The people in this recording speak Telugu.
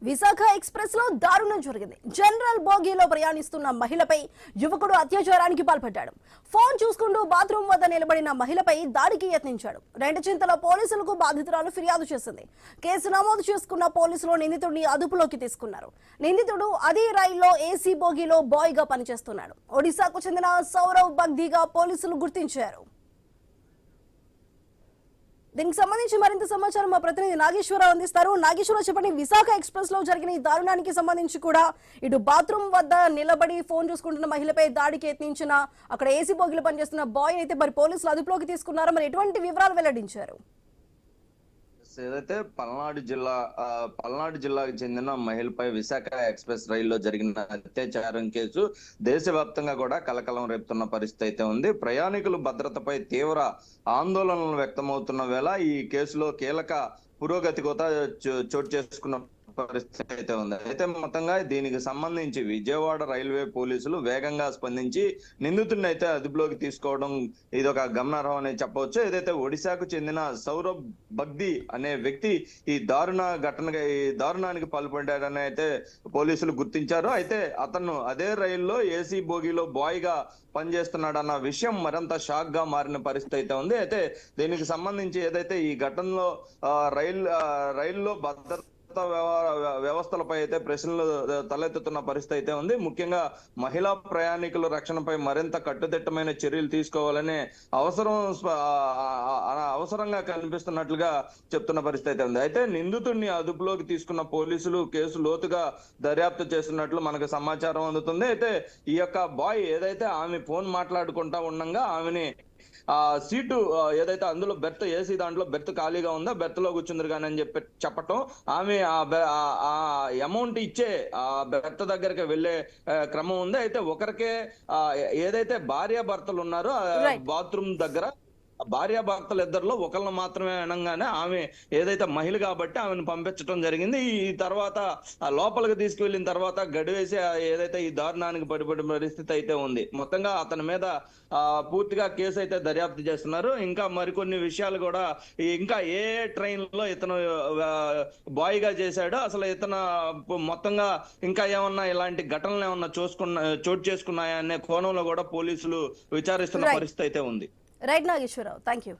విశాఖ ఎక్స్ప్రెస్ లో దారుణం జరిగింది. జనరల్ బోగీలో ప్రయాణిస్తున్న మహిళపై యువకుడు అత్యాచారానికి పాల్పడ్డాడు. ఫోన్ చూసుకుంటూ బాత్రూమ్ వద్ద నిలబడిన మహిళపై దాడికి యత్నించాడు. రెండుచింతల పోలీసులకు బాధితురాలు ఫిర్యాదు చేసింది. కేసు నమోదు చేసుకున్న పోలీసులు నిందితుడిని అదుపులోకి తీసుకున్నారు. నిందితుడు అదే రైల్లో ఏసీ బోగీలో బాయ్ గా పనిచేస్తున్నాడు. ఒడిశాకు చెందిన సౌరవ్ బగ్దీగా పోలీసులు గుర్తించారు. దీనికి సంబంధించి మరింత సమాచారం మా ప్రతినిధి నాగేశ్వరరావు అందిస్తారు. నాగేశ్వరరావు, చెప్పండి, విశాఖ ఎక్స్ప్రెస్ లో జరిగిన ఈ దారుణానికి సంబంధించి కూడా ఇటు బాత్రూమ్ వద్ద నిలబడి ఫోన్ చూసుకుంటున్న మహిళపై దాడికి యత్నించిన అక్కడ ఏసీ బోగిలో పనిచేస్తున్న బాయ్ అయితే మరి పోలీసులు అదుపులోకి తీసుకున్నారా? మరి ఎటువంటి వివరాలు వెల్లడించారు? ఏదైతే పల్నాడు జిల్లాకు చెందిన మహిళపై విశాఖ ఎక్స్ప్రెస్ రైల్లో జరిగిన అత్యాచారం కేసు దేశవ్యాప్తంగా కూడా కలకలం రేపుతున్న పరిస్థితి అయితే ఉంది. ప్రయాణికుల భద్రతపై తీవ్ర ఆందోళనలు వ్యక్తమవుతున్న వేళ ఈ కేసులో కీలక పురోగతి కూడా చోటు చేసుకున్న పరిస్థితి అయితే ఉంది. అయితే మొత్తంగా దీనికి సంబంధించి విజయవాడ రైల్వే పోలీసులు వేగంగా స్పందించి నిందితుడిని అయితే అదుపులోకి తీసుకోవడం ఇదొక గమనార్హం అని చెప్పవచ్చు. ఏదైతే ఒడిశాకు చెందిన సౌరవ్ బగ్దీ అనే వ్యక్తి ఈ దారుణానికి పాల్పడ్డాడని అయితే పోలీసులు గుర్తించారు. అయితే అతను అదే రైల్లో ఏసీ బోగిలో బాయ్ గా పనిచేస్తున్నాడన్న విషయం మరింత షాక్ గా మారిన పరిస్థితి అయితే ఉంది. అయితే దీనికి సంబంధించి ఏదైతే ఈ ఘటనలో రైల్లో భద్రత వ్యవస్థలపై అయితే ప్రశ్నలు తలెత్తుతున్న పరిస్థితి అయితే ఉంది. ముఖ్యంగా మహిళా ప్రయాణికుల రక్షణపై మరింత కట్టుదిట్టమైన చర్యలు తీసుకోవాలనే అవసరంగా కనిపిస్తున్నట్లుగా చెప్తున్న పరిస్థితి అయితే ఉంది. అయితే నిందితుడిని అదుపులోకి తీసుకున్న పోలీసులు కేసు లోతుగా దర్యాప్తు చేస్తున్నట్లు మనకు సమాచారం అందుతుంది. అయితే ఈ యొక్క బాయ్ ఏదైతే ఆమె ఫోన్ మాట్లాడుకుంటా ఉండగా ఆమెని ఆ సీటు ఏదైతే అందులో బెర్త్ ఏసీ దాంట్లో బెర్త్ ఖాళీగా ఉందో బెర్త్ లో కూర్చుందరు కానీ అని చెప్పటం, ఆమె ఆ అమౌంట్ ఇచ్చే ఆ బెర్త్ దగ్గరికి వెళ్లే క్రమం ఉంది. అయితే ఒకరికే ఏదైతే భార్యాభర్తలు ఉన్నారో బాత్రూమ్ దగ్గర భార్యాభర్తలు ఇద్దరిలో ఒకళ్ళని మాత్రమే అనగానే ఆమె ఏదైతే మహిళ కాబట్టి ఆమెను పంపించడం జరిగింది. ఈ తర్వాత లోపలికి తీసుకువెళ్ళిన తర్వాత గడివేసి ఏదైతే ఈ దారుణానికి పడిపడిన పరిస్థితి అయితే ఉంది. మొత్తంగా అతని మీద పూర్తిగా కేసు అయితే దర్యాప్తు చేస్తున్నారు. ఇంకా మరికొన్ని విషయాలు కూడా, ఇంకా ఏ ట్రైన్ లో ఇతను బాయ్ గా చేశాడో, అసలు ఇతను మొత్తంగా ఇంకా ఏమన్నా ఇలాంటి ఘటనలు ఏమన్నా చోటు చేసుకున్నాయా అనే కోణంలో కూడా పోలీసులు విచారిస్తున్న పరిస్థితి అయితే ఉంది. Right Nageswararao, thank you.